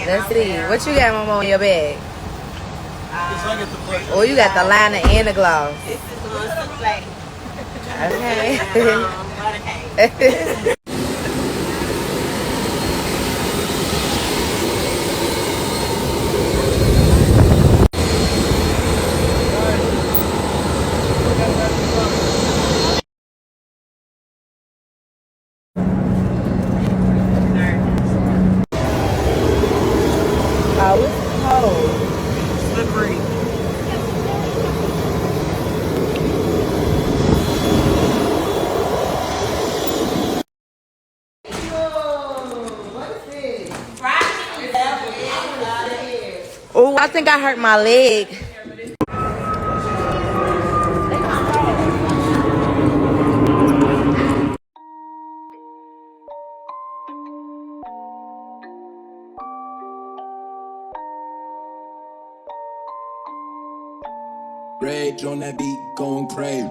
Let's see. What you got, Mama, in your bag? Oh, you got the liner and the gloss. This is souffle. Okay. Butter cake. Oh, it's cold. Slippery. Oh, I think I hurt my leg. Rage on that beat, going crazy.